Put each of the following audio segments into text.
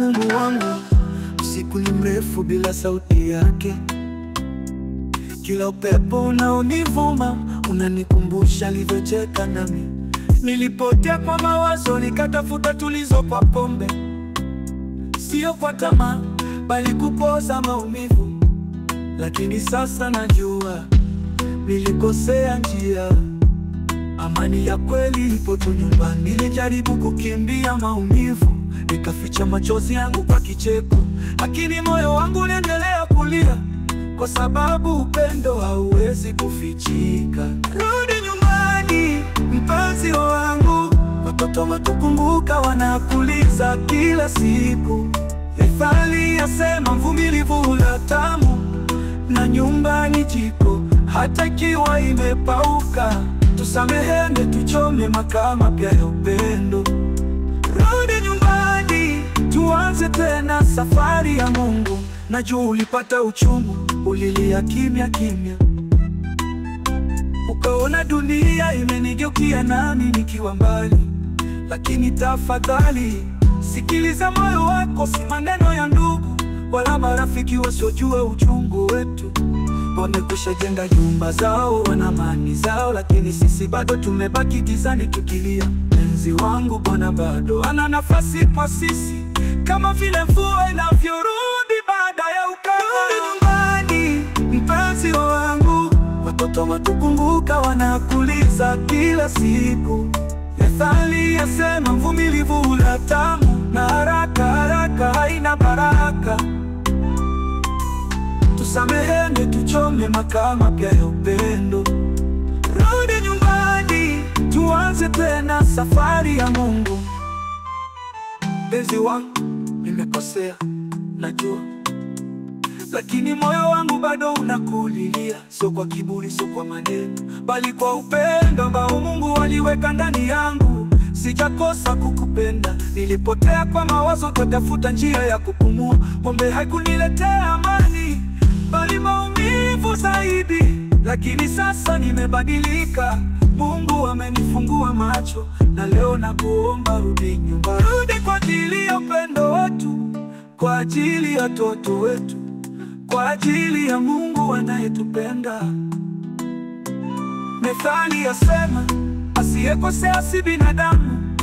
Mungu wangu. Usiku ni mrefu bila sauti yake. Kila upepo unaonivuma unanikumbusha alivyocheka nami. Nilipotea kwa mawazo, nikatafuta tulizo kwa pombe. Sio kwa tamaa, bali kupoza maumivu. Lakini sasa najua nilikosea njia. Amani ya kweli ipo tu nyumbani. Nilijaribu kukimbia maumivu, nikaficha machozi yangu kwa kicheko, lakini moyo wangu uliendelea kulia, kwa sababu upendo hauwezi kufichika. Rudi nyumbani mpenzi wangu, watoto watukumbuka wanakuliza kila siku. Methali yasema mvumilivu hula tamu, na nyumba ni jiko hata ikiwa imepauka. Tusamehane, tuchome makaa mapya ya upendo. Rudi nyumbani, tuanze tena safari ya Mungu. Najua ulipata uchungu, ulilia kimya kimya, ukaona dunia imenigeukia nami nikiwa mbali. Lakini tafadhali sikiliza moyo wako, si maneno ya ndugu wala marafiki wasiojua uchungu wetu. Wamekwisha jenga nyumba zao, wana amani zao, lakini sisi bado tumebaki gizani tukilia. Mpenzi wangu, Bwana bado ana nafasi kwa sisi, kama vile mvua inavyorudi baada ya ukame. Rudi nyumbani mpenzi wangu, watoto watukumbuka wanakuliza kila siku. Methali yasema mvumilivu hula tamu, na haraka haraka haina baraka. Tusamehane, tuchome makaa mapya ya upendo. Rudi nyumbani, tuanze tena safari ya Mungu. Mpenzi wangu, nimekosea, najua, lakini moyo wangu bado unakulilia. Sio kwa kiburi, sio kwa maneno, bali kwa upendo ambao Mungu aliweka ndani yangu. Sijakosa kukupenda, nilipotea kwa mawazo, kutafuta njia ya kupumua. Pombe haikuniletea amani, bali maumivu zaidi. Lakini sasa nimebadilika, Mungu amenifungua macho, na leo nakuomba rudi nyumbani. Rudi kwa ajili ya upendo wetu, kwa ajili ya watoto wetu, kwa ajili ya Mungu anayetupenda. Methali yasema asiyekosea si binadamu,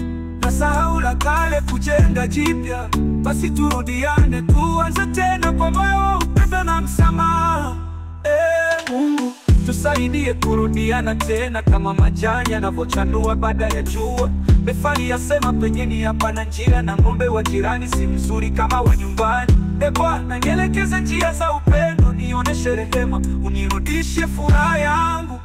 na sahau la kale kujenga jipya. Basi turudiane, tuanze tena kwa moyo, upendo na msamaha. Mungu tusaidie kurudiana tena, kama majani yanavyochanua baada ya jua. Methali yasema penye nia hapana njia, na ng'ombe wa jirani si mzuri kama wa nyumbani. Bwana nielekeze njia za upendo, nioneshe rehema, unirudishe furaha yangu.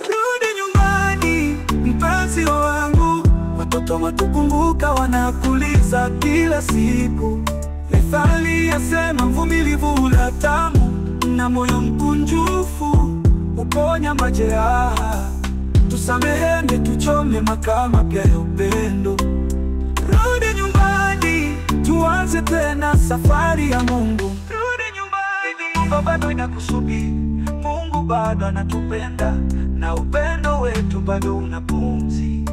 Rudi nyumbani mpenzi wangu, watoto watukumbuka wanakuliza kila siku. Methali yasema mvumilivu hula tamu, na moyo mkunjufu uponya majeraha. Tusamehane, tuchome makaa mapya ya upendo. Rudi nyumbani, tuanze tena safari ya Mungu. Rudi nyumbani, Mungu bado inakusubiri. Mungu bado anatupenda, na upendo wetu bado unapumzi.